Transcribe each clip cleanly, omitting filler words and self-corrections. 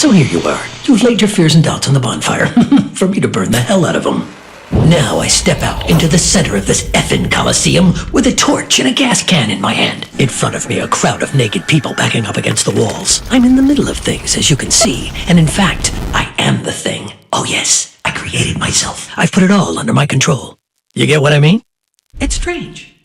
So here you are. You've laid your fears and doubts on the bonfire for me to burn the hell out of them. Now I step out into the center of this effing coliseum with a torch and a gas can in my hand. In front of me, a crowd of naked people backing up against the walls. I'm in the middle of things, as you can see, and in fact, I am the thing. Oh yes, I created myself. I've put it all under my control. You get what I mean? It's strange.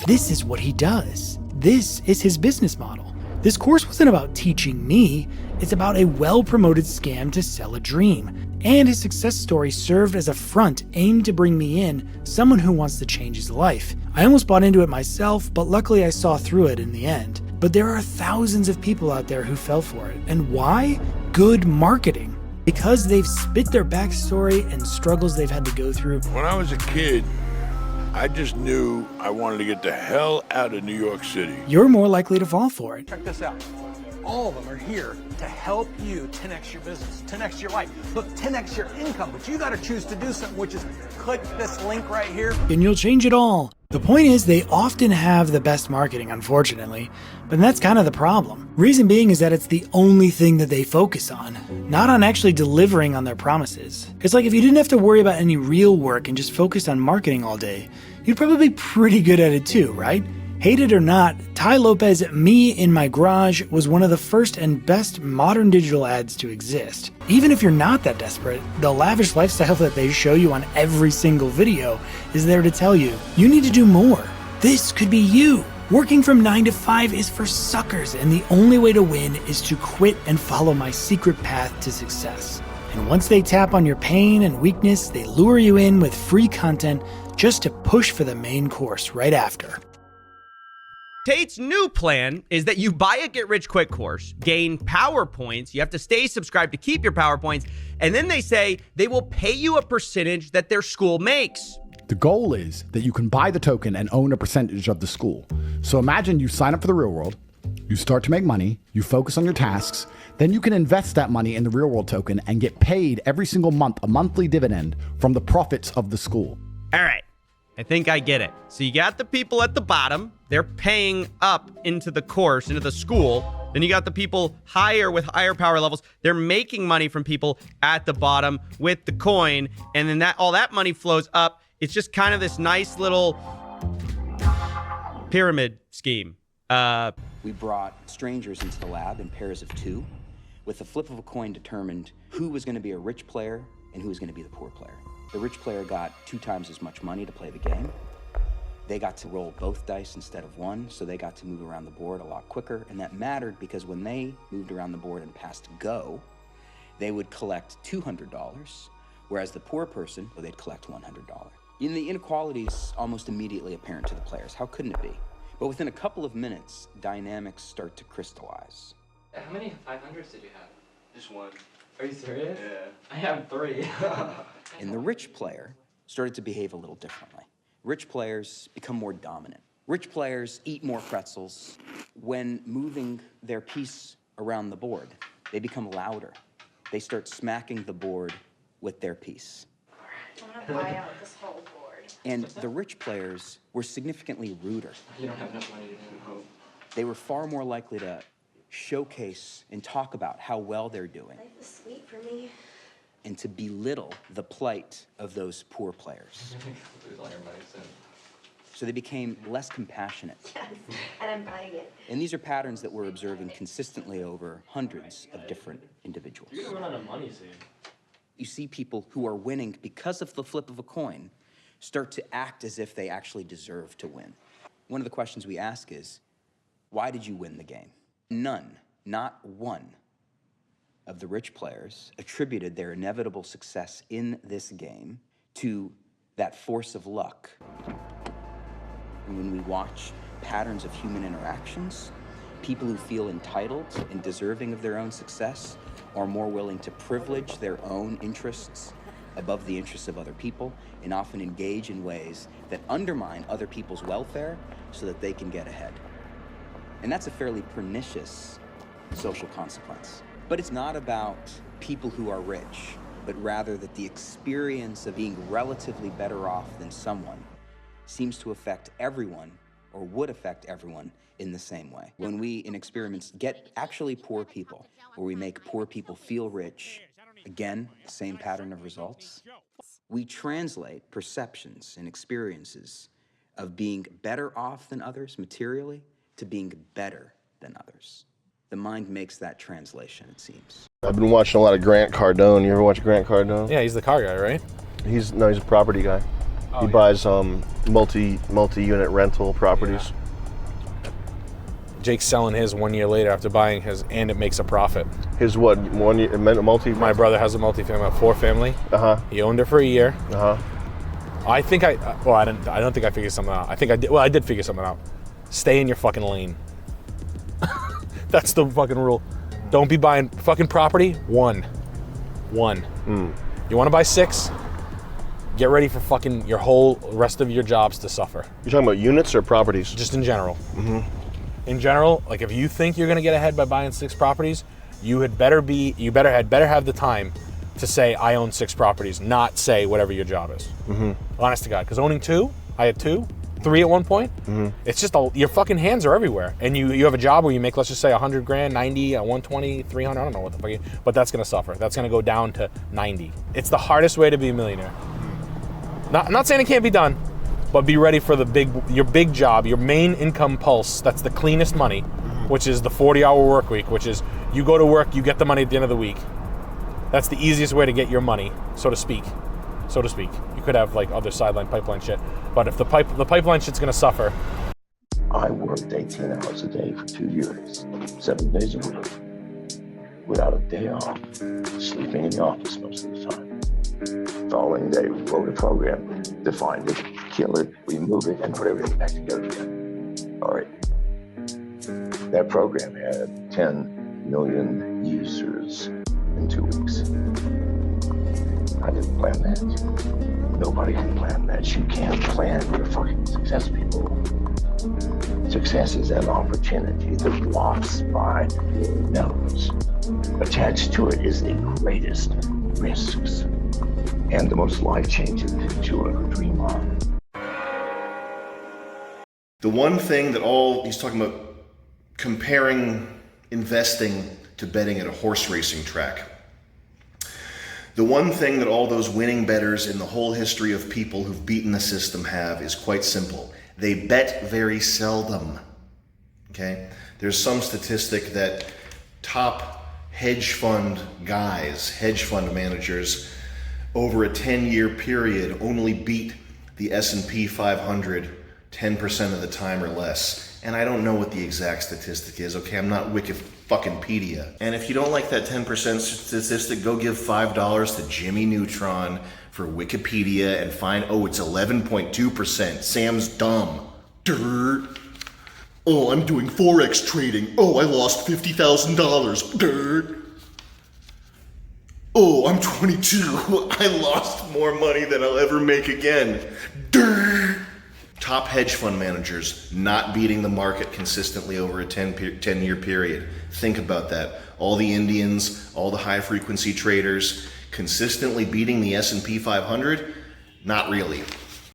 This is what he does. This is his business model. This course wasn't about teaching me, it's about a well-promoted scam to sell a dream. And his success story served as a front aimed to bring me in, someone who wants to change his life. I almost bought into it myself, but luckily I saw through it in the end. But there are thousands of people out there who fell for it. And why? Good marketing. Because they've spit their backstory and struggles they've had to go through. When I was a kid, I just knew I wanted to get the hell out of New York City. You're more likely to fall for it. Check this out. All of them are here to help you 10x your business, 10x your life. Look, 10x your income, but you got to choose to do something, which is click this link right here. And you'll change it all. The point is, they often have the best marketing, unfortunately, but that's kind of the problem. Reason being is that it's the only thing that they focus on, not on actually delivering on their promises. It's like if you didn't have to worry about any real work and just focused on marketing all day, you'd probably be pretty good at it too, right? Hate it or not, Ty Lopez' Me in My Garage was one of the first and best modern digital ads to exist. Even if you're not that desperate, the lavish lifestyle that they show you on every single video is there to tell you, you need to do more. This could be you. Working from 9 to 5 is for suckers, and the only way to win is to quit and follow my secret path to success. And once they tap on your pain and weakness, they lure you in with free content just to push for the main course right after. Tate's new plan is that you buy a get-rich-quick course, gain power points, you have to stay subscribed to keep your power points, and then they say they will pay you a percentage that their school makes. The goal is that you can buy the token and own a percentage of the school. So imagine you sign up for the real world, you start to make money, you focus on your tasks, then you can invest that money in the real world token and get paid every single month a monthly dividend from the profits of the school. All right, I think I get it. So you got the people at the bottom, they're paying up into the course, into the school. Then you got the people higher with higher power levels. They're making money from people at the bottom with the coin. And then all that money flows up. It's just kind of this nice little pyramid scheme. We brought strangers into the lab in pairs of 2. With the flip of a coin determined who was going to be a rich player and who was going to be the poor player. The rich player got 2 times as much money to play the game. They got to roll both dice instead of 1, so they got to move around the board a lot quicker, and that mattered because when they moved around the board and passed go, they would collect $200, whereas the poor person, they'd collect $100. And the inequality is almost immediately apparent to the players. How couldn't it be? But within a couple of minutes, dynamics start to crystallize. How many 500s did you have? Just 1. Are you serious? Yeah. I have 3. And the rich player started to behave a little differently. Rich players become more dominant. Rich players eat more pretzels. When moving their piece around the board, they become louder. They start smacking the board with their piece. I want to buy out this whole board. And the rich players were significantly ruder. You don't have enough money to do hope. They were far more likely to showcase and talk about how well they're doing. Life is sweet for me. And to belittle the plight of those poor players. Lose all your money soon. So they became less compassionate. Yes, and I'm buying it. And these are patterns that we're observing consistently over hundreds of different individuals. You're gonna run out of money soon. You see people who are winning because of the flip of a coin start to act as if they actually deserve to win. One of the questions we ask is, why did you win the game? None, not one, of the rich players attributed their inevitable success in this game to that force of luck. And when we watch patterns of human interactions, people who feel entitled and deserving of their own success are more willing to privilege their own interests above the interests of other people and often engage in ways that undermine other people's welfare so that they can get ahead. And that's a fairly pernicious social consequence. But it's not about people who are rich, but rather that the experience of being relatively better off than someone seems to affect everyone or would affect everyone in the same way. When we, in experiments, get actually poor people, where we make poor people feel rich, again, the same pattern of results, we translate perceptions and experiences of being better off than others materially to being better than others. The mind makes that translation, it seems. I've been watching a lot of Grant Cardone. You ever watch Grant Cardone? Yeah, he's the car guy, right? He's a property guy. He buys multi-unit rental properties. Yeah. Jake's selling his 1 year later after buying his, and it makes a profit. His what? 1 year multi? My brother has a multi-family, a 4-family. He owned it for a year. I think I don't think I figured something out. I did figure something out. Stay in your fucking lane. That's the fucking rule. Don't be buying fucking property. One. You want to buy 6? Get ready for fucking your whole rest of your jobs to suffer. You're talking about units or properties? Just in general. In general, like if you think you're gonna get ahead by buying 6 properties, you had better have the time to say I own 6 properties, not say whatever your job is. Honest to God, because owning 2, I had 2, 3 at one point. It's just your fucking hands are everywhere, and you have a job where you make, let's just say 100 grand, 90, 120, 300. I don't know what the fuck, but that's gonna suffer. That's gonna go down to 90. It's the hardest way to be a millionaire. I'm not saying it can't be done, but be ready for your big job, your main income pulse. That's the cleanest money, which is the 40-hour work week, which is you go to work, you get the money at the end of the week. That's the easiest way to get your money, so to speak. You could have like other sideline pipeline shit, but if the pipeline shit's gonna suffer. I worked 18 hours a day for 2 years, 7 days a week, without a day off, sleeping in the office most of the time. Following day, we wrote a program, defined it, kill it, remove it, and put everything back together again. All right. That program had 10 million users in 2 weeks. I didn't plan that. Nobody can plan that. You can't plan your fucking success, people. Success is an opportunity that wafts by your nose. Attached to it is the greatest risks and the most life-changing things you'll ever dream of. The one thing that he's talking about comparing investing to betting at a horse racing track. The one thing that all those winning bettors in the whole history of people who've beaten the system have is quite simple. They bet very seldom. Okay? There's some statistic that top hedge fund managers, over a 10-year period, only beat the S&P 500 10% of the time or less. And I don't know what the exact statistic is, okay? I'm not Wikipedia. And if you don't like that 10% statistic, go give $5 to Jimmy Neutron for Wikipedia and find, it's 11.2%. Sam's dumb. Dirt. Oh, I'm doing Forex trading. Oh, I lost $50,000. Dirt. Oh, I'm 22. I lost more money than I'll ever make again. Durr. Top hedge fund managers not beating the market consistently over a 10-year period. Think about that. All the Indians, all the high-frequency traders, consistently beating the S&P 500? Not really.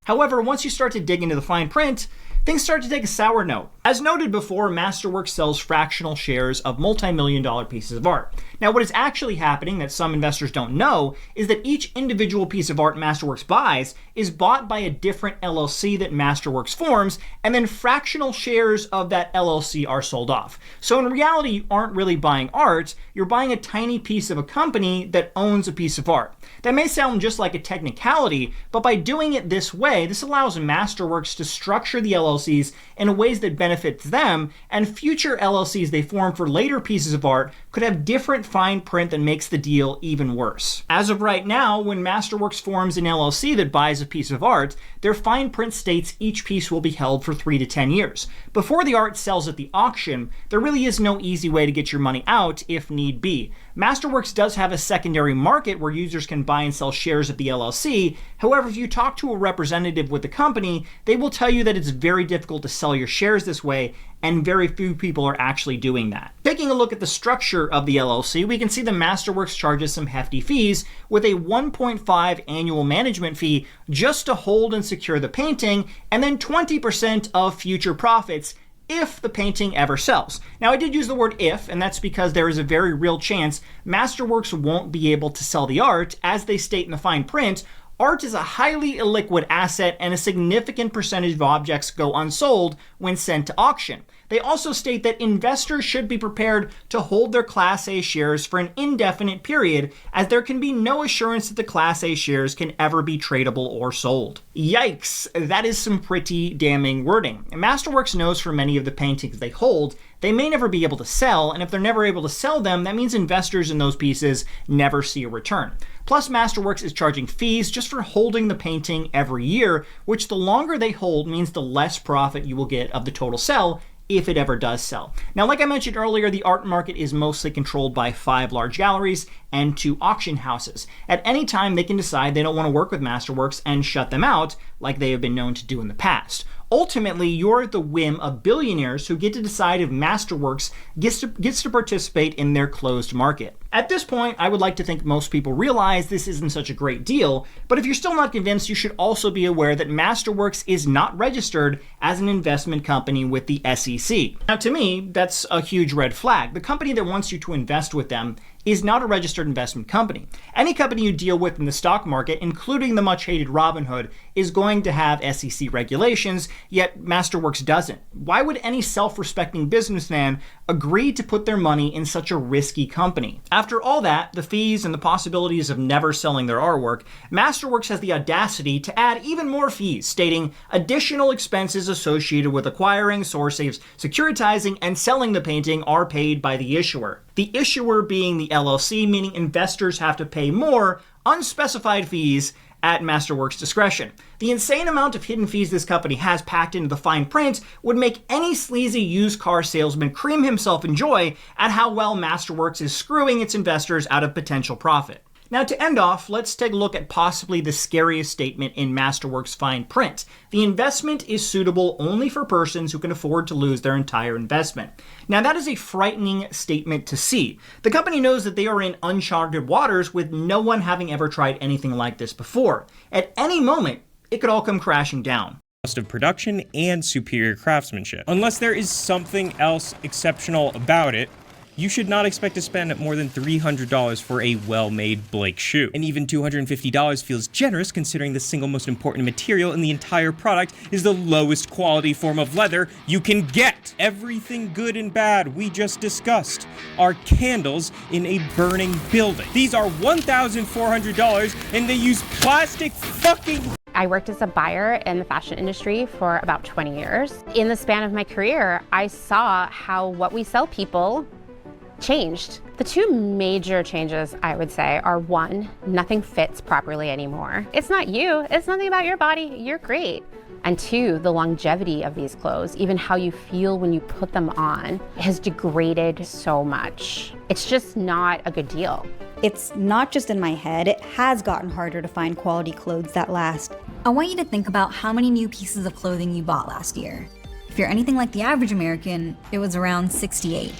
However, once you start to dig into the fine print, things start to take a sour note. As noted before, Masterworks sells fractional shares of multi-million-dollar pieces of art. Now, what is actually happening that some investors don't know is that each individual piece of art Masterworks buys is bought by a different LLC that Masterworks forms, and then fractional shares of that LLC are sold off. So in reality, you aren't really buying art, you're buying a tiny piece of a company that owns a piece of art. That may sound just like a technicality, but by doing it this way, this allows Masterworks to structure the LLCs in ways that benefits them, and future LLCs they form for later pieces of art could have different fine print that makes the deal even worse. As of right now, when Masterworks forms an LLC that buys a piece of art, their fine print states each piece will be held for 3 to 10 years. Before the art sells at the auction, there really is no easy way to get your money out if need be. Masterworks does have a secondary market where users can buy and sell shares of the LLC. However, if you talk to a representative with the company, they will tell you that it's very difficult to sell your shares this way, and very few people are actually doing that. Taking a look at the structure of the LLC, we can see the Masterworks charges some hefty fees with a 1.5 annual management fee just to hold and secure the painting, and then 20% of future profits if the painting ever sells. Now, I did use the word if, and that's because there is a very real chance Masterworks won't be able to sell the art. As they state in the fine print, art is a highly illiquid asset and a significant percentage of objects go unsold when sent to auction. They also state that investors should be prepared to hold their Class A shares for an indefinite period, as there can be no assurance that the Class A shares can ever be tradable or sold. Yikes, that is some pretty damning wording. Masterworks knows for many of the paintings they hold, they may never be able to sell, and if they're never able to sell them, that means investors in those pieces never see a return. Plus, Masterworks is charging fees just for holding the painting every year, which the longer they hold means the less profit you will get of the total sell, if it ever does sell. Now, like I mentioned earlier, the art market is mostly controlled by 5 large galleries and 2 auction houses. At any time, they can decide they don't want to work with Masterworks and shut them out, like they have been known to do in the past. Ultimately, you're at the whim of billionaires who get to decide if Masterworks gets to participate in their closed market. At this point, I would like to think most people realize this isn't such a great deal, but if you're still not convinced, you should also be aware that Masterworks is not registered as an investment company with the SEC. Now, to me, that's a huge red flag. The company that wants you to invest with them is not a registered investment company. Any company you deal with in the stock market, including the much hated Robinhood, is going to have SEC regulations, yet Masterworks doesn't. Why would any self-respecting businessman agree to put their money in such a risky company? After all that, the fees and the possibilities of never selling their artwork, Masterworks has the audacity to add even more fees, stating additional expenses associated with acquiring, sourcing, securitizing, and selling the painting are paid by the issuer. The issuer being the LLC, meaning investors have to pay more unspecified fees at Masterworks' discretion. The insane amount of hidden fees this company has packed into the fine print would make any sleazy used car salesman cream himself in joy at how well Masterworks is screwing its investors out of potential profit. Now, to end off, let's take a look at possibly the scariest statement in Masterworks' fine print. The investment is suitable only for persons who can afford to lose their entire investment. Now, that is a frightening statement to see. The company knows that they are in uncharted waters with no one having ever tried anything like this before. At any moment, it could all come crashing down. Of production and superior craftsmanship. Unless there is something else exceptional about it, you should not expect to spend more than $300 for a well-made Blake shoe. And even $250 feels generous considering the single most important material in the entire product is the lowest quality form of leather you can get. Everything good and bad we just discussed are candles in a burning building. These are $1,400 and they use plastic fucking... I worked as a buyer in the fashion industry for about 20 years. In the span of my career, I saw how what we sell people changed. The 2 major changes, I would say, are 1, nothing fits properly anymore. It's not you, it's nothing about your body, you're great. And 2, the longevity of these clothes, even how you feel when you put them on, has degraded so much. It's just not a good deal. It's not just in my head, it has gotten harder to find quality clothes that last. I want you to think about how many new pieces of clothing you bought last year. If you're anything like the average American, it was around 68.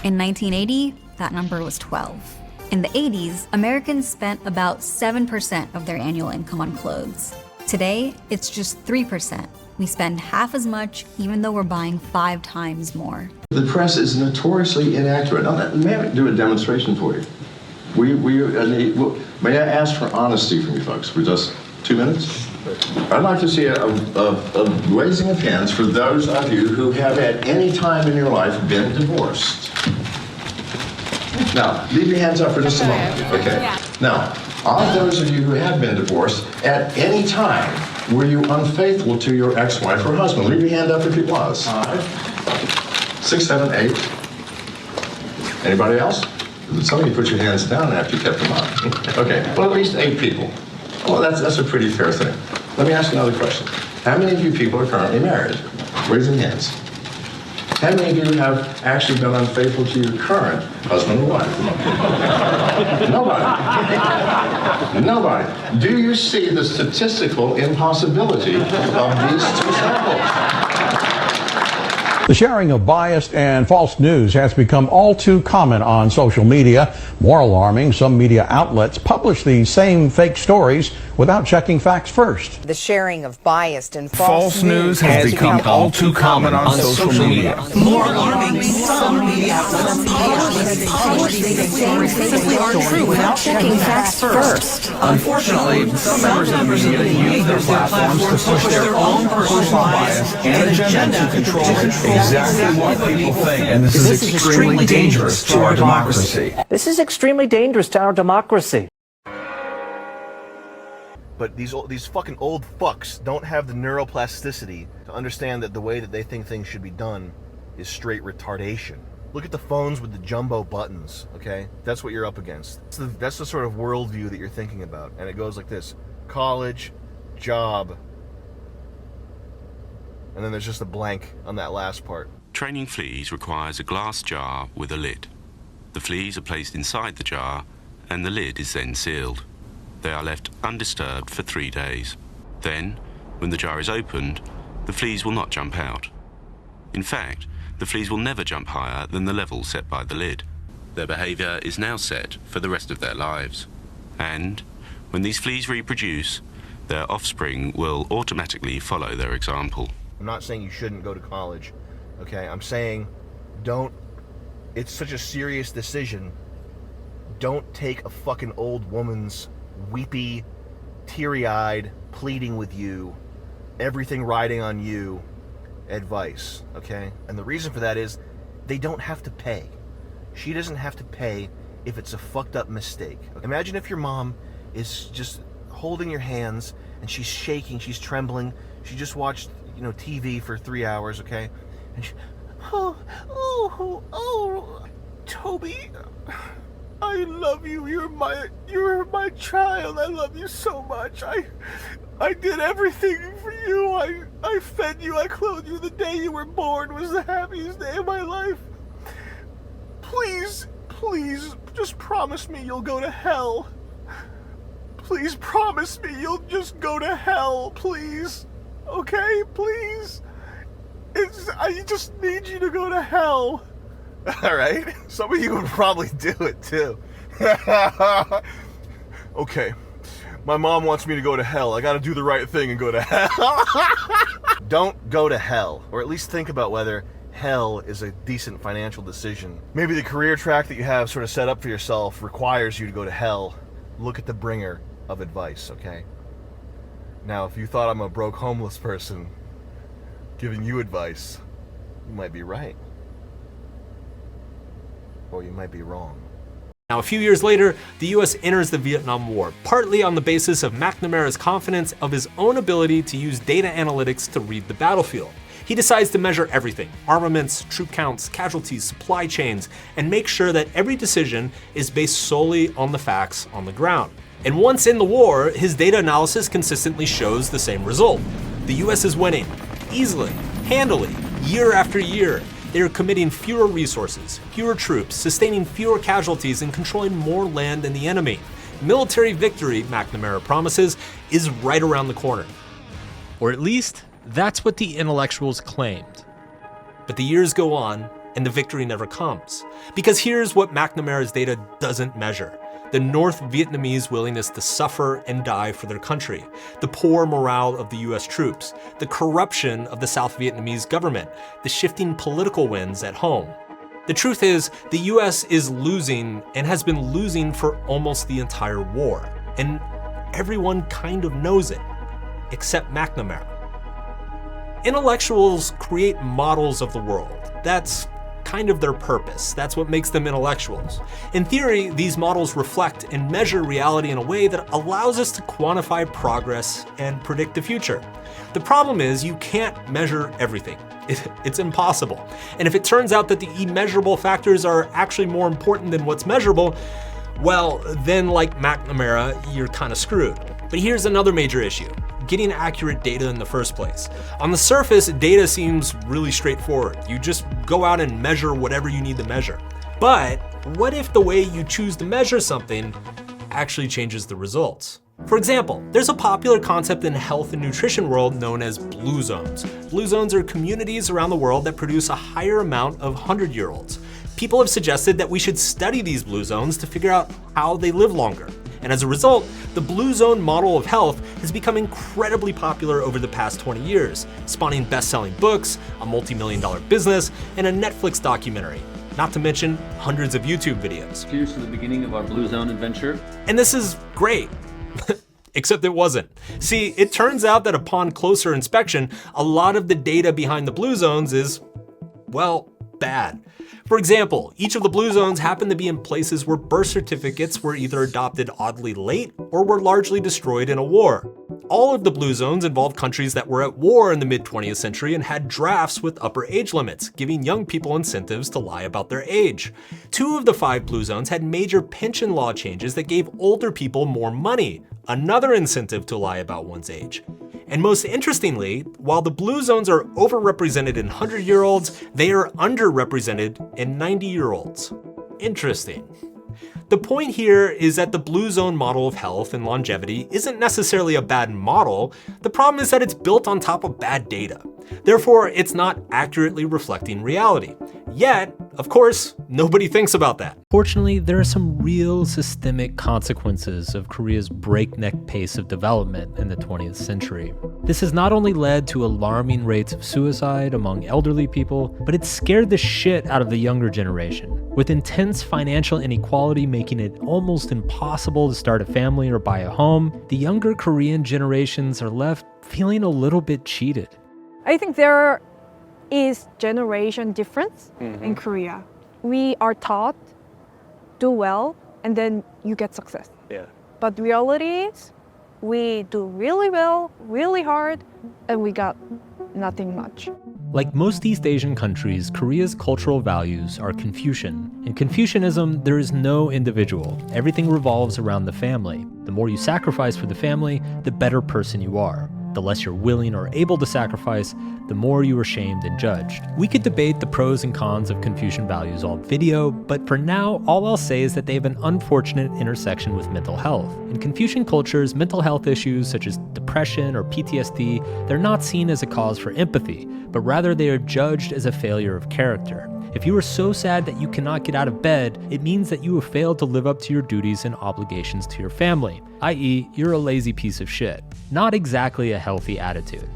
In 1980, that number was 12. In the 80s, Americans spent about 7% of their annual income on clothes. Today, it's just 3%. We spend half as much, even though we're buying 5 times more. The press is notoriously inaccurate. Now, may I do a demonstration for you? May I ask for honesty from you folks for just 2 minutes? I'd like to see a raising of hands for those of you who have at any time in your life been divorced. Now, leave your hands up for just a moment. Okay. Now, of those of you who have been divorced, at any time, were you unfaithful to your ex-wife or husband? Leave your hand up if it was. 5, 6, 7, 8. Anybody else? Some of you put your hands down after you kept them up. Okay, well, at least 8 people. Well, that's a pretty fair thing. Let me ask another question. How many of you people are currently married? Raise your hands. How many of you have actually been unfaithful to your current husband or wife? Nobody. Nobody. Do you see the statistical impossibility of these 2 samples? The sharing of biased and false news has become all too common on social media. More alarming, some media outlets publish these same fake stories without checking facts first. The sharing of biased and false news has become all too common on social media. More alarming, some media outlets publish these same simply aren't true without checking facts first. Unfortunately, some members of the media use their platforms to push their own personal bias and agenda to control exactly what people think. And this is extremely dangerous to our democracy. This is extremely dangerous to our democracy. But these fucking old fucks don't have the neuroplasticity to understand that the way that they think things should be done is straight retardation. Look at the phones with the jumbo buttons, okay? That's what you're up against. That's the sort of worldview that you're thinking about. And it goes like this: college, job, and then there's just a blank on that last part. Training fleas requires a glass jar with a lid. The fleas are placed inside the jar and the lid is then sealed. They are left undisturbed for 3 days. Then, when the jar is opened, the fleas will not jump out. In fact, the fleas will never jump higher than the level set by the lid. Their behavior is now set for the rest of their lives. And, when these fleas reproduce, their offspring will automatically follow their example. I'm not saying you shouldn't go to college, okay? I'm saying it's such a serious decision. Don't take a fucking old woman's weepy, teary-eyed, pleading with you, everything riding on you advice, okay? And the reason for that is they don't have to pay. She doesn't have to pay if it's a fucked up mistake. Imagine if your mom is just holding your hands and she's shaking, she's trembling, she just watched, TV for 3 hours, okay? And she, Toby, I love you. You're my child. I love you so much. I did everything for you. I fed you. I clothed you. The day you were born was the happiest day of my life. Please, just promise me you'll go to hell. Please promise me you'll just go to hell, please. Okay, please. I just need you to go to hell. All right? Some of you would probably do it too. Okay. My mom wants me to go to hell. I gotta do the right thing and go to hell. Don't go to hell. Or at least think about whether hell is a decent financial decision. Maybe the career track that you have sort of set up for yourself requires you to go to hell. Look at the bringer of advice, okay? Now, if you thought I'm a broke homeless person giving you advice, you might be right. Or you might be wrong. Now, a few years later, the US enters the Vietnam War, partly on the basis of McNamara's confidence of his own ability to use data analytics to read the battlefield. He decides to measure everything: armaments, troop counts, casualties, supply chains, and make sure that every decision is based solely on the facts on the ground. And once in the war, his data analysis consistently shows the same result. The US is winning, easily, handily, year after year. They are committing fewer resources, fewer troops, sustaining fewer casualties, and controlling more land than the enemy. Military victory, McNamara promises, is right around the corner. Or at least, that's what the intellectuals claimed. But the years go on, and the victory never comes. Because here's what McNamara's data doesn't measure: the North Vietnamese willingness to suffer and die for their country, the poor morale of the US troops, the corruption of the South Vietnamese government, the shifting political winds at home. The truth is, the US is losing and has been losing for almost the entire war. And everyone kind of knows it, except McNamara. Intellectuals create models of the world. That's kind of their purpose. That's what makes them intellectuals. In theory, these models reflect and measure reality in a way that allows us to quantify progress and predict the future. The problem is you can't measure everything. It's impossible. And if it turns out that the immeasurable factors are actually more important than what's measurable, well, then like McNamara, you're kind of screwed. But here's another major issue: getting accurate data in the first place. On the surface, data seems really straightforward. You just go out and measure whatever you need to measure. But what if the way you choose to measure something actually changes the results? For example, there's a popular concept in health and nutrition world known as blue zones. Blue zones are communities around the world that produce a higher amount of 100-year-olds. People have suggested that we should study these blue zones to figure out how they live longer. And as a result, the blue zone model of health has become incredibly popular over the past 20 years, spawning best-selling books, a multi-million-dollar business, and a Netflix documentary. Not to mention hundreds of YouTube videos. Here's to the beginning of our blue zone adventure. And this is great. Except it wasn't. See, it turns out that upon closer inspection, a lot of the data behind the blue zones is, well, bad. For example, each of the blue zones happen to be in places where birth certificates were either adopted oddly late or were largely destroyed in a war. All of the blue zones involve countries that were at war in the mid-20th century and had drafts with upper age limits, giving young people incentives to lie about their age. 2 of the 5 blue zones had major pension law changes that gave older people more money, another incentive to lie about one's age. And most interestingly, while the blue zones are overrepresented in 100-year-olds, they are underrepresented in 90-year-olds. Interesting. The point here is that the blue zone model of health and longevity isn't necessarily a bad model. The problem is that it's built on top of bad data. Therefore, it's not accurately reflecting reality. Yet, of course, nobody thinks about that. Fortunately, there are some real systemic consequences of Korea's breakneck pace of development in the 20th century. This has not only led to alarming rates of suicide among elderly people, but it's scared the shit out of the younger generation, with intense financial inequality making it almost impossible to start a family or buy a home. The younger Korean generations are left feeling a little bit cheated. I think there is generation difference in Korea. We are taught, do well, and then you get success. Yeah. But the reality is, we do really well, really hard, and we got nothing much. Like most East Asian countries, Korea's cultural values are Confucian. In Confucianism, there is no individual. Everything revolves around the family. The more you sacrifice for the family, the better person you are. The less you're willing or able to sacrifice, the more you are shamed and judged. We could debate the pros and cons of Confucian values all video, but for now, all I'll say is that they have an unfortunate intersection with mental health. In Confucian cultures, mental health issues such as depression or PTSD, they're not seen as a cause for empathy, but rather they are judged as a failure of character. If you are so sad that you cannot get out of bed, it means that you have failed to live up to your duties and obligations to your family, i.e., you're a lazy piece of shit. Not exactly a healthy attitude.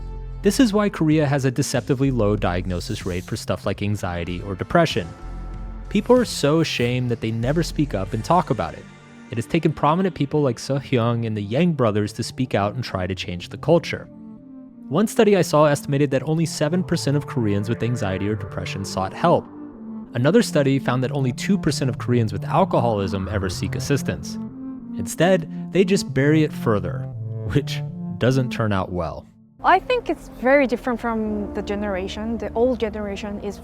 This is why Korea has a deceptively low diagnosis rate for stuff like anxiety or depression. People are so ashamed that they never speak up and talk about it. It has taken prominent people like Seo-hyung and the Yang brothers to speak out and try to change the culture. One study I saw estimated that only 7% of Koreans with anxiety or depression sought help. Another study found that only 2% of Koreans with alcoholism ever seek assistance. Instead, they just bury it further, which doesn't turn out well. I think it's very different from the generation. The old generation is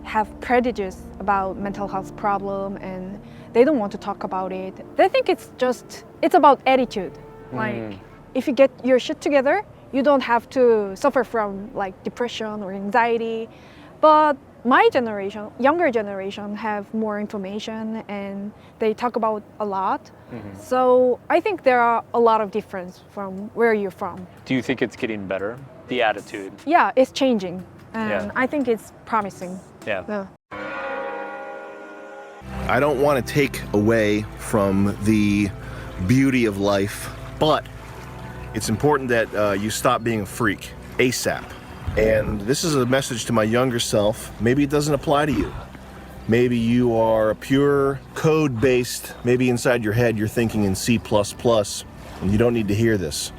have prejudice about mental health problem and they don't want to talk about it. They think it's about attitude. Like, if you get your shit together, you don't have to suffer from like depression or anxiety. But my generation, younger generation, have more information and they talk about a lot. So I think there are a lot of difference from where you're from. Do you think it's getting better, the attitude? Yeah, it's changing. And Yeah. I think it's promising. Yeah. I don't want to take away from the beauty of life, but it's important that you stop being a freak ASAP. And this is a message to my younger self. Maybe it doesn't apply to you. Maybe you are a pure code-based, maybe inside your head you're thinking in C++, and you don't need to hear this.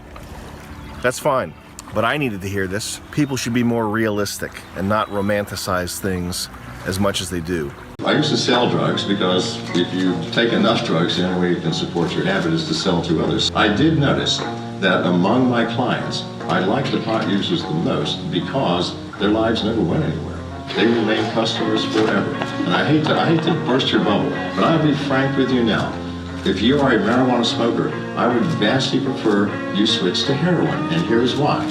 That's fine, but I needed to hear this. People should be more realistic and not romanticize things as much as they do. I used to sell drugs because if you take enough drugs, the only way you can support your habit is to sell to others. I did notice that among my clients, I like the pot users the most because their lives never went anywhere. They remain customers forever. And I hate to burst your bubble, but I'll be frank with you now. If you are a marijuana smoker, I would vastly prefer you switch to heroin, and here's why.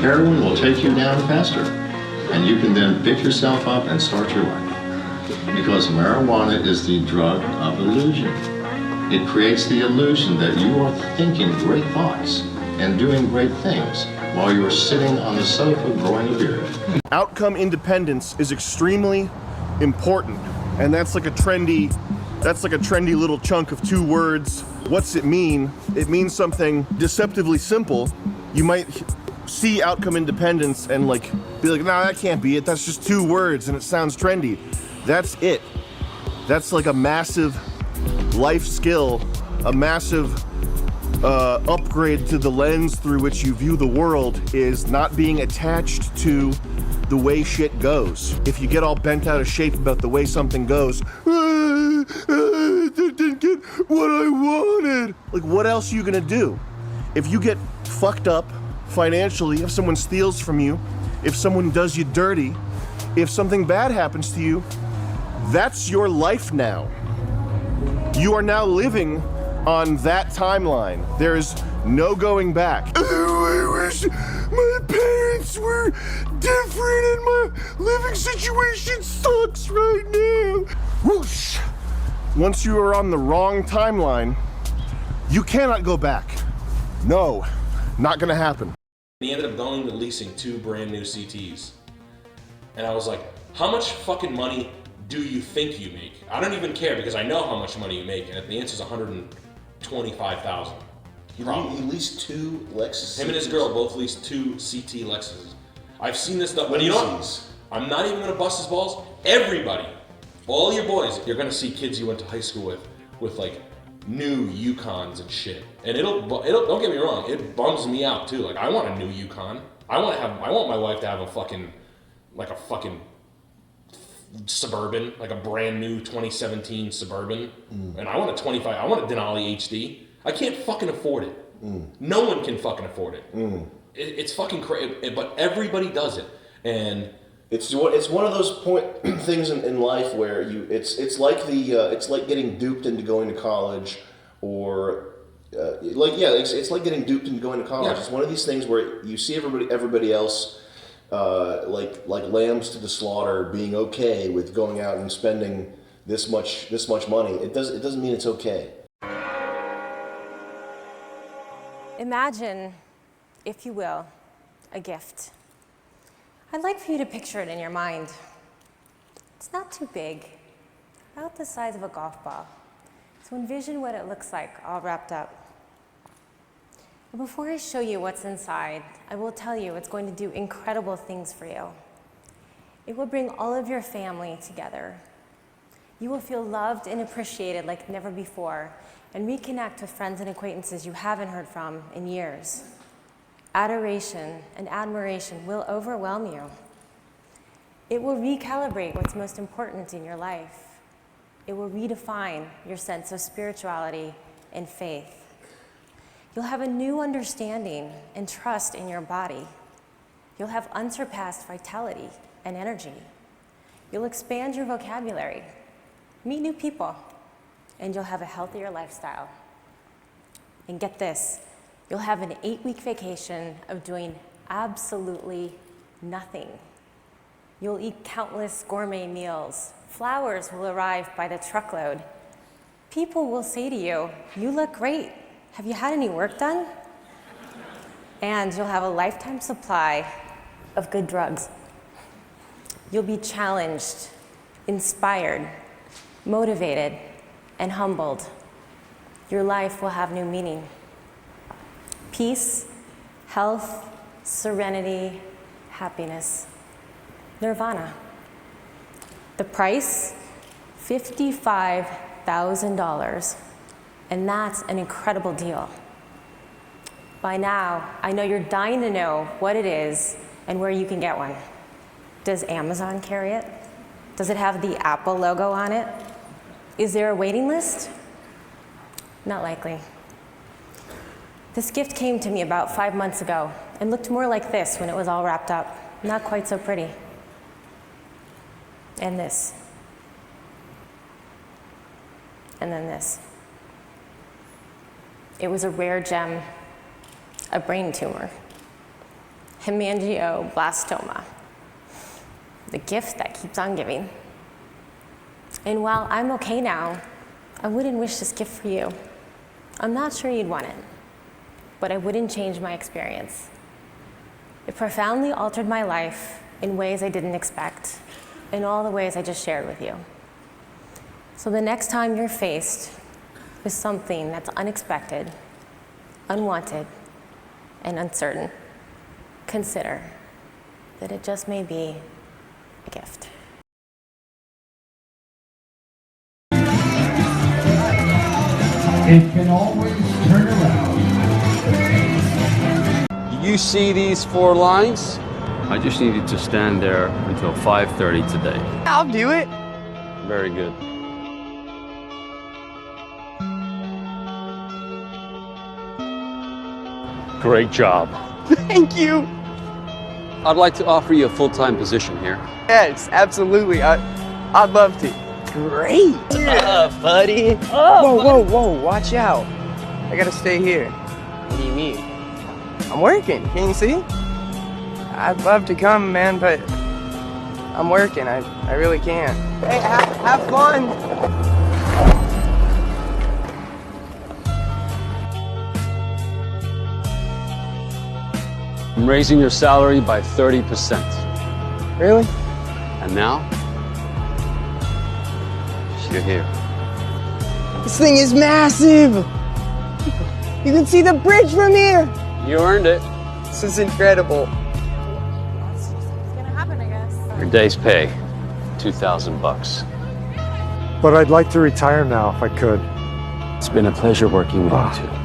Heroin will take you down faster, and you can then pick yourself up and start your life. Because marijuana is the drug of illusion. It creates the illusion that you are thinking great thoughts and doing great things while you are sitting on the sofa growing a beard. Outcome independence is extremely important, and that's like a trendy little chunk of 2 words. What's it mean? It means something deceptively simple. You might see outcome independence and like be like, nah, that can't be it. That's just 2 words and it sounds trendy. That's it. That's like a massive life skill, a massive upgrade to the lens through which you view the world, is not being attached to the way shit goes. If you get all bent out of shape about the way something goes, I didn't get what I wanted. Like, what else are you gonna do? If you get fucked up financially, if someone steals from you, if someone does you dirty, if something bad happens to you, that's your life now. You are now living on that timeline. There is no going back. Oh, I wish my parents were different and my living situation sucks right now. Whoosh. Once you are on the wrong timeline, you cannot go back. No, not gonna happen. He ended up going to leasing 2 brand new CTs. And I was like, how much fucking money do you think you make? I don't even care because I know how much money you make, and the answer is $125,000. He leased 2 Lexus. Him and his girl both leased 2 CT Lexuses. I've seen this stuff, but you know what? I'm not even gonna bust his balls. Everybody, all your boys, you're gonna see kids you went to high school with like new Yukons and shit. And it'll don't get me wrong, it bums me out too. Like, I want a new Yukon. I want my wife to have a fucking Suburban, like a brand new 2017 Suburban. And I want a Denali HD. I can't fucking afford it. No one can fucking afford it. It's fucking crazy, but everybody does it. And it's one of those things in life where it's like getting duped into going to college, or it's like getting duped into going to college. Yeah. It's one of these things where you see everybody else like lambs to the slaughter, being okay with going out and spending this much money. It doesn't mean it's okay. Imagine, if you will, a gift. I'd like for you to picture it in your mind. It's not too big, about the size of a golf ball. So envision what it looks like all wrapped up. But before I show you what's inside, I will tell you it's going to do incredible things for you. It will bring all of your family together. You will feel loved and appreciated like never before, and reconnect with friends and acquaintances you haven't heard from in years. Adoration and admiration will overwhelm you. It will recalibrate what's most important in your life. It will redefine your sense of spirituality and faith. You'll have a new understanding and trust in your body. You'll have unsurpassed vitality and energy. You'll expand your vocabulary, meet new people, and you'll have a healthier lifestyle. And get this, you'll have an 8-week vacation of doing absolutely nothing. You'll eat countless gourmet meals. Flowers will arrive by the truckload. People will say to you, "You look great. Have you had any work done?" And you'll have a lifetime supply of good drugs. You'll be challenged, inspired, motivated, and humbled. Your life will have new meaning. Peace, health, serenity, happiness. Nirvana. The price, $55,000. And that's an incredible deal. By now, I know you're dying to know what it is and where you can get one. Does Amazon carry it? Does it have the Apple logo on it? Is there a waiting list? Not likely. This gift came to me about 5 months ago and looked more like this when it was all wrapped up. Not quite so pretty. And this. And then this. It was a rare gem, a brain tumor, hemangioblastoma, the gift that keeps on giving. And while I'm okay now, I wouldn't wish this gift for you. I'm not sure you'd want it, but I wouldn't change my experience. It profoundly altered my life in ways I didn't expect, in all the ways I just shared with you. So the next time you're faced with something that's unexpected, unwanted, and uncertain, consider that it just may be a gift. It can always turn around. Do you see these 4 lines? I just needed to stand there until 5:30 today. I'll do it. Very good. Great job. Thank you. I'd like to offer you a full-time position here. Yes, absolutely. I'd love to. Great. Buddy. Whoa. Watch out. I gotta stay here. What do you mean? I'm working. Can you see? I'd love to come, man, but I'm working. I really can't. Hey, have fun. I'm raising your salary by 30%. Really? And now, you're here. This thing is massive. You can see the bridge from here. You earned it. This is incredible. Your day's pay, $2,000. But I'd like to retire now if I could. It's been a pleasure working with you two.